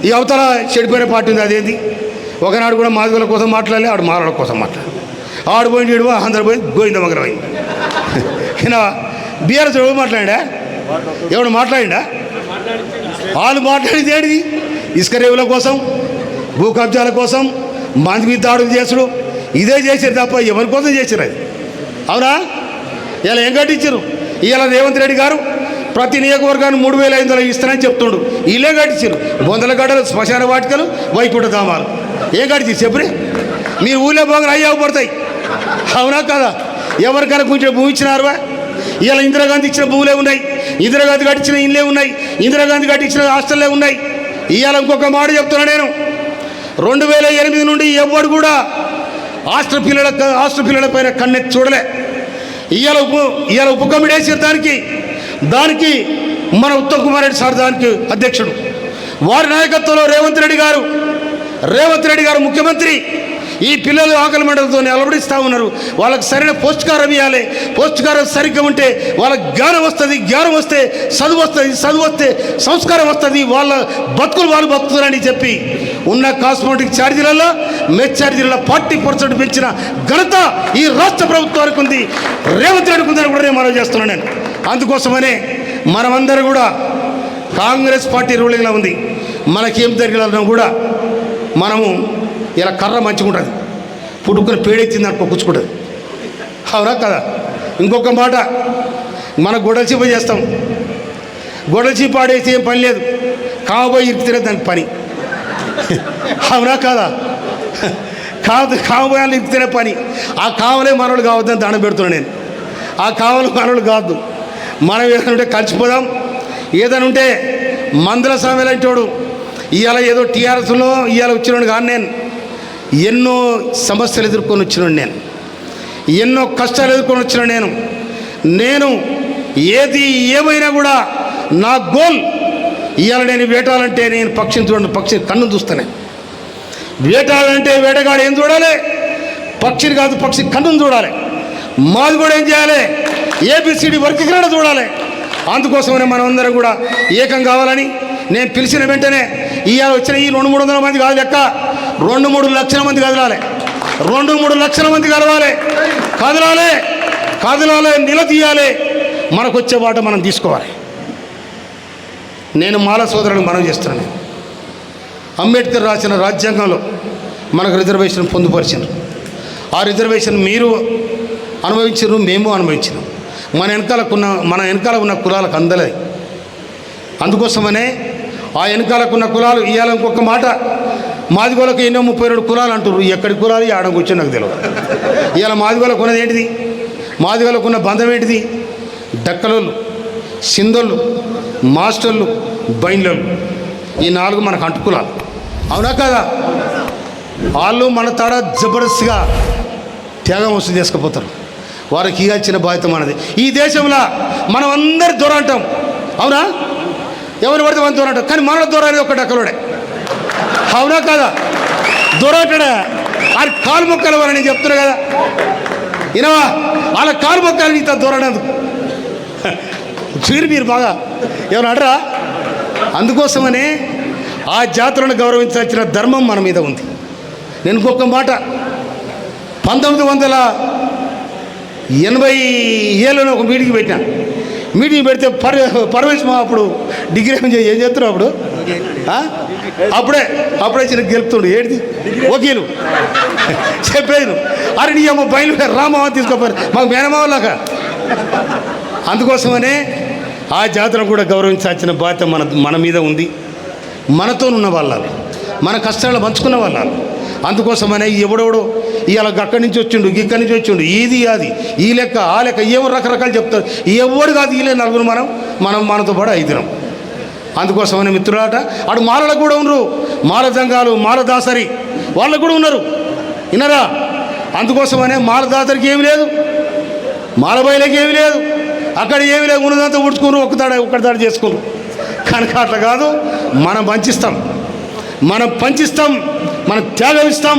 ఈ అవతల చెడిపోయిన పార్టీ ఉంది. అదేంది? ఒకనాడు కూడా మాదిగల కోసం మాట్లాడలే, ఆడు మాలల కోసం మాట్లాడాలి. ఆడు పోయింది, ఏడు అందరు పోయి గోవింద మగర పోయింది. ఈయన బీఆర్ఎస్ ఎవడు మాట్లాడిండా? వాళ్ళు మాట్లాడింది ఏంటిది? ఇసుక రేవుల కోసం, భూ కబ్జాల కోసం, మంది మీద దాడులు చేసుడు, ఇదే చేశారు తప్ప ఎవరి కోసం చేశారు? అది అవునా? ఇలా ఏం కట్టించారు? ఇవాళ రేవంత్ రెడ్డి గారు ప్రతి నియోజకవర్గాన్ని 3,500 ఇస్తానని చెప్తుండు. వీళ్ళే కట్టించారు. బొందలగడ్డలు, శ్మశాన వాటికలు, వైకుంఠ ధామాలు. ఏం కట్టించారు చెప్పురే? మీరు ఊళ్ళో పోగా అయ్యావు పడతాయి. అవునా కదా? ఎవరికైనా కొంచెం భూమి ఇచ్చినారువా? ఇలా ఇందిరాగాంధీ ఇచ్చిన భూములే ఉన్నాయి, ఇందిరాగాంధీ కట్టించిన ఇళ్ళే ఉన్నాయి, ఇందిరాగాంధీ కట్టించిన హాస్టల్లే ఉన్నాయి. ఇవాళ ఇంకొక మాట చెప్తున్నా, నేను 2008 నుండి ఎవడు కూడా హాస్టల్ పిల్లల పైన కన్నెత్తి చూడలే. ఇవాళ ఉప కమిటీ వేసారు. దానికి మన ఉత్తమ్ కుమార్ రెడ్డి సార్ దానికి అధ్యక్షుడు. వారి నాయకత్వంలో రేవంత్ రెడ్డి గారు ముఖ్యమంత్రి. ఈ పిల్లలు ఆకలి మంటలతో అలవడిస్తూ ఉన్నారు. వాళ్ళకి సరైన పౌష్టికారం ఇవ్వాలి. పౌష్టికారం సరిగ్గా ఉంటే వాళ్ళకి జ్ఞానం వస్తుంది. జ్ఞానం వస్తే చదువు వస్తే సంస్కారం వస్తుంది. వాళ్ళ బతుకులు వాళ్ళు బతుకుతారని చెప్పి ఉన్న కాస్మెటిక్ ఛార్జీలలో మెస్ ఛార్జీలలో 40% పెంచిన ఘనత ఈ రాష్ట్ర ప్రభుత్వానికి ఉంది, రేవంత్ రెడ్డికి ఉందని కూడా నేను మనవి చేస్తున్నాను. నేను అందుకోసమనే మనమందరం కూడా కాంగ్రెస్ పార్టీ రూలింగ్లో ఉంది. మనకేం జరిగినా కూడా మనము ఇలా కర్ర మంచిగా ఉంటుంది, పుట్టుకుని పేడెత్తింది అనుకో కూర్చుకుంటుంది. అవునా కదా? ఇంకొక మాట, మన గొడవ చీప చేస్తాం. గొడవ చీప ఆడేసి ఏం పని లేదు, కావబోయి ఇరికితేనే దానికి పని. అవునా కదా? కావబోయాలు ఇరికితేనే పని. ఆ కావలే మనోళ్ళు కావద్దని దండం పెడుతున్నాను నేను. ఆ కావలు మనోళ్ళు కావద్దు. మనం ఏదైనా ఉంటే కలిసిపోదాం. ఏదైనా ఉంటే మందుల స్వామి లాంటి వాడు ఇవాళ ఏదో టీఆర్ఎస్లో ఇవాళ వచ్చినాడు కానీ నేను ఎన్నో సమస్యలు ఎదుర్కొని వచ్చినాడు. నేను ఎన్నో కష్టాలు ఎదుర్కొని వచ్చినాడు. నేను ఏది ఏమైనా కూడా నా గోల్ ఇవాళ నేను వేటాలంటే నేను పక్షిని చూడండి, పక్షి కన్ను చూస్తానే. వేటాలంటే వేటగాడు ఏం చూడాలి? పక్షిని కాదు, పక్షి కన్నును చూడాలి. మాది కూడా ఏం చేయాలి? ఏబిసిడి వర్క్ కూడా చూడాలి. అందుకోసమనే మనం అందరం కూడా ఏకం కావాలని నేను పిలిచిన వెంటనే ఇవాళ వచ్చిన ఈ 200-300 మంది కాదు లెక్క, 2-3 లక్షల మంది కదలాలి. 2-3 లక్షల మంది కదలాలి, నిలదీయాలి. మనకు వచ్చే వాట మనం తీసుకోవాలి. నేను మాల సోదరులను మనం చేస్తున్నాను. అంబేద్కర్ రాసిన రాజ్యాంగంలో మనకు రిజర్వేషన్ పొందుపరిచారు. ఆ రిజర్వేషన్ మీరు అనుభవించారు, మేము అనుభవించినాం. మన వెనకాల ఉన్న కులాలకు అందలేదు. అందుకోసమనే ఆ వెనకాలకున్న కులాలు ఇవాళ ఇంకొక మాట, మాదిగోళ్ళకు ఎన్నో 32 కులాలు అంటారు. ఎక్కడి కులాలు ఆడ కూర్చొని నాకు తెలియదు. ఇవాళ మాదిగోళ్ళకు ఉన్నది ఏంటిది? మాదిగోళ్ళకు ఉన్న బంధం ఏంటిది? డక్కలోళ్ళు, సింధోళ్ళు, మాస్టర్లు, బైండ్లోళ్ళు, ఈ 4 మనకు అంటుకులాలు. అవునా కదా? వాళ్ళు మన తాడ జబర్దస్త్గా త్యాగం వసూలు చేసుకుపోతారు. వారికి ఇచ్చిన బాధ్యత మనది. ఈ దేశంలో మనం అందరి దూర అంటాం. అవునా? ఎవరు పడితే మన దూర అంటాం. కానీ మన దూర అనేది ఒక డక్కలోడే. అవునా కదా? దూర అంటాడా? ఆయన కాలు మొక్కలు అని నేను చెప్తున్నా కదా. ఇనవా? వాళ్ళ కాలు మొక్కలు ఇంత దూర అనేందుకు మీరు బాగా ఏమైనా అడరా? అందుకోసమనే ఆ జాతులను గౌరవించాల్సిన ధర్మం మన మీద ఉంది. నేను ఇంకొక మాట, 1987లో ఒక మీటింగ్ పెట్టినా. మీటింగ్ పెడితే పరమేశ్ మా అప్పుడు డిగ్రీ ఏం చేస్తున్నావు అప్పుడు? అప్పుడే చిన్న గెలుపుతుండు. ఏంటి వకీలు చెప్పేది, అరే నీ అమ్మ బయలు రామావ తీసుకోపోయారు మాకు మేనమావలాగా. అందుకోసమనే ఆ జాతులను కూడా గౌరవించాల్సిన బాధ్యత మన మీద ఉంది. మనతో ఉన్న వాళ్ళు, మన కష్టాలు పంచుకున్న వాళ్ళు. అందుకోసమనే ఎవడెవడో ఇవాళ అక్కడి నుంచి వచ్చిండు, ఇక్కడి నుంచి వచ్చిండు, ఇది అది ఈ లెక్క ఆ లెక్క ఏమో రకరకాలు చెప్తారు. ఎవడు కాదు వీలే నలుగురు మనతో పాటు ఐదురం. అందుకోసమనే మిత్రులాట అటు మాలలకు కూడా ఉన్నారు, మాల జంగాలు, మాల దాసరి వాళ్ళకు కూడా ఉన్నారు. వినరా? అందుకోసమనే మాల దాసరికి ఏమి లేదు, మాల బయలకి ఏమి లేదు, అక్కడ ఏమి లేదు. ఉన్నదంతా ఉడుచుకున్నారు, ఒక్కదాడి చేసుకున్నారు. కనుక అట్లా కాదు, మనం పంచిస్తాం, మనం త్యాగం ఇస్తాం.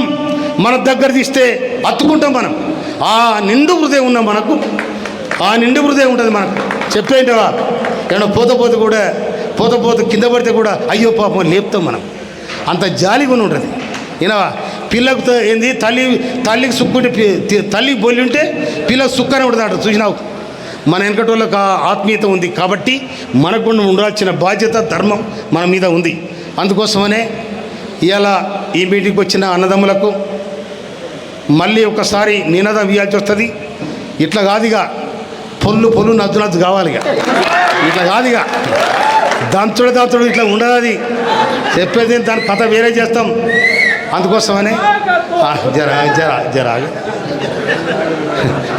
మన దగ్గర తీస్తే అత్తుకుంటాం. మనం ఆ నిండు హృదయం ఉన్న మనకు, ఆ నిండు హృదయం ఉంటుంది మనకు. చెప్పేంటవా ఏమన్నా పోత కింద పడితే కూడా అయ్యో పాపం లేపుతాం. మనం అంత జాలిగా ఉంటుంది. వినవా? పిల్లకు ఏంది తల్లికి సుక్కుంటే తల్లికి బొల్లి ఉంటే పిల్లకు సుక్కనే ఉంటుంది అంట. చూసినావు? మన వెనకటోళ్ళకు ఆత్మీయత ఉంది కాబట్టి మనకు ఉండాల్సిన బాధ్యత, ధర్మం మన మీద ఉంది. అందుకోసమనే ఇవాళ ఈ మీటింగ్కి వచ్చిన అన్నదమ్ములకు మళ్ళీ ఒకసారి నినాదం ఇవ్వాల్సి వస్తుంది. ఇట్లా కాదుగా పొల్లు నద్దు కావాలిగా. ఇట్లా కాదుగా దంతుడు ఇట్లా ఉండదు. అది చెప్పేది దాని కథ వేరే చేస్తాం. అందుకోసమనే జరా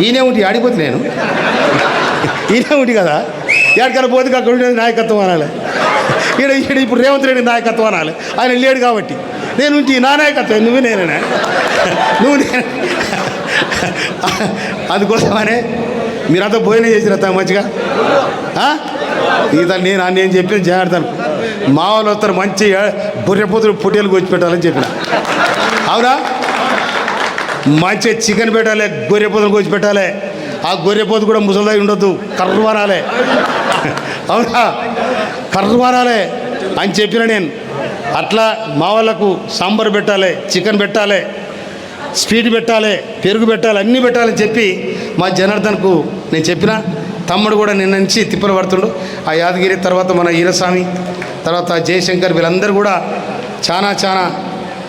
ఈయనే ఉండి ఆడిపోతే నేను ఈయనే ఉండి కదా ఎక్కడికైనా పోతే అక్కడ ఉండేది నాయకత్వం అనాలి. ఈడ ఇప్పుడు రేవంత్ రెడ్డి నాయకత్వం అనాలి. ఆయన లేడు కాబట్టి నేను ఉంచి నా నాయకత్వం నేనే అందుకోసమనే మీరంతా భోజనం చేసిరా మంచిగా. ఇతను నేను చెప్పిన జాగ్రత్తను మా వాళ్ళు వస్తారు, మంచి బుర్రెపోతులు పొట్టేలు కోసి పెట్టాలని చెప్పిన. అవునా? మంచిగా చికెన్ పెట్టాలి, గొర్రెపోతులు కోసి పెట్టాలి. ఆ గొర్రెపోతు కూడా ముసలిదాయి ఉండొద్దు, కర్రవారాలే. అవునా? కర్రవారాలే అని చెప్పిన నేను. అట్లా మా వాళ్ళకు సాంబార్ పెట్టాలి, చికెన్ పెట్టాలి, స్వీట్ పెట్టాలి, పెరుగు పెట్టాలి, అన్నీ పెట్టాలని చెప్పి మా జనార్దన్కు నేను చెప్పిన. తమ్ముడు కూడా నిన్న నుంచి తిప్పలు పడుతుండు. ఆ యాదగిరి తర్వాత మన ఈరస్వామి తర్వాత జయశంకర్ వీళ్ళందరూ కూడా చాలా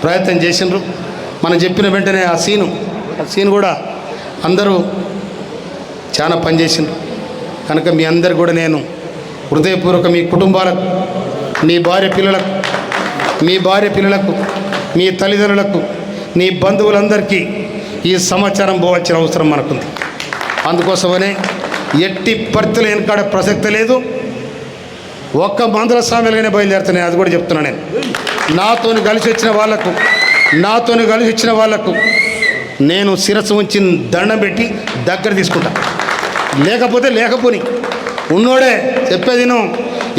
ప్రయత్నం చేసిండ్రు. మనం చెప్పిన వెంటనే ఆ సీన్ కూడా అందరూ చాలా పనిచేసిండ్రు. కనుక మీ అందరు కూడా నేను హృదయపూర్వక మీ కుటుంబాలకు, మీ భార్య పిల్లలకు, మీ తల్లిదండ్రులకు, మీ బంధువులందరికీ ఈ సమాచారం పోవాల్సిన అవసరం మనకుంది. అందుకోసమనే ఎట్టి పరిస్థితులు వెనకాడే ప్రసక్తి లేదు. ఒక్క మందుల స్వామిలుగానే బయలుదేరుతున్నాయి. అది కూడా చెప్తున్నా నేను. నాతోని కలిసి వచ్చిన వాళ్ళకు నేను శిరస్సు ఉంచి దండం పెట్టి దగ్గర తీసుకుంటా. లేకపోని ఉన్నోడే చెప్పేది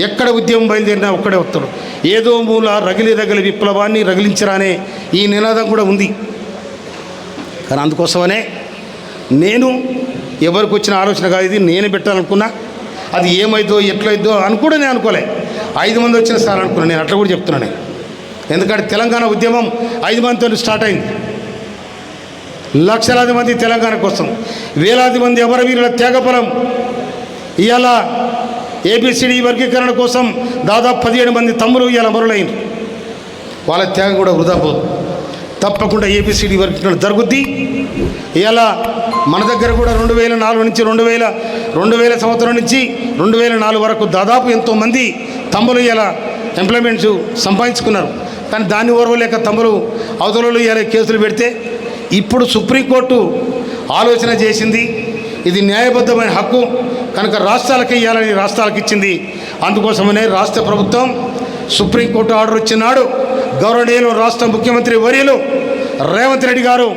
ఎక్కడ ఉద్యమం బయలుదేరినా ఒక్కడే వస్తాడు. ఏదో మూల రగిలి విప్లవాన్ని రగిలించరానే ఈ నినాదం కూడా ఉంది. కానీ అందుకోసమనే నేను ఎవరికి వచ్చిన ఆలోచన కాదు, ఇది నేను పెట్టాలనుకున్నా. అది ఏమైందో ఎట్లయిద్దో అనుకోవడం నేను అనుకోలే. 5 మంది వచ్చిన సార్ అనుకున్నాను నేను. అట్లా కూడా చెప్తున్నాను నేను. ఎందుకంటే తెలంగాణ ఉద్యమం 5 మందితో స్టార్ట్ అయింది. లక్షలాది మంది తెలంగాణ కోసం, వేలాది మంది అమరవీరుల త్యాగఫలం. ఇవాళ ఏబిసిడి వర్గీకరణ కోసం దాదాపు 17 మంది తమ్ములు ఇవాళ అమరులైంది. వాళ్ళ త్యాగం కూడా వృధా పోదు. తప్పకుండా ఏబిసిడి వర్గీకరణ జరుగుద్ది. ఇవాళ మన దగ్గర కూడా 2004 నుంచి 2000 సంవత్సరం నుంచి 2004 వరకు దాదాపు ఎంతోమంది తమ్ములు ఇలా ఎంప్లాయ్మెంట్స్ సంపాదించుకున్నారు. కానీ దాన్ని ఓర్వలేక తమ్ములు అవతలలో ఇలా కేసులు పెడితే ఇప్పుడు సుప్రీంకోర్టు ఆలోచన చేసింది. ఇది న్యాయబద్ధమైన హక్కు కనుక రాష్ట్రాలకి ఇవ్వాలని రాష్ట్రాలకు ఇచ్చింది. అందుకోసమనే రాష్ట్ర ప్రభుత్వం సుప్రీంకోర్టు ఆర్డర్ ఇచ్చినాడు. గౌరవనీయులు రాష్ట్ర ముఖ్యమంత్రి వర్యులు రేవంత్ రెడ్డి గారు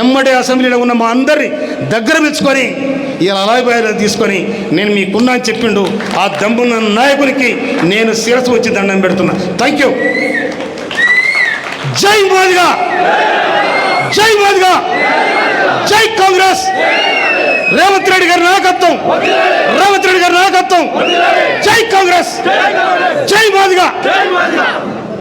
ఎమ్మడే అసెంబ్లీలో ఉన్న మా అందరినీ దగ్గర మెచ్చుకొని ఇలా అలాబాయిలో తీసుకొని నేను మీకున్నా అని చెప్పిండు. ఆ దమ్మున్న నాయకునికి నేను శిరస్సు వచ్చి దండం పెడుతున్నా. Thank you. జై మాదిగా, జై మాదిగా, జై కాంగ్రెస్. రేవంత్ రెడ్డి గారి నాయకత్వం, రేవంత్ రెడ్డి గారి నాయకత్వం. జై కాంగ్రెస్, జై మాదిగా.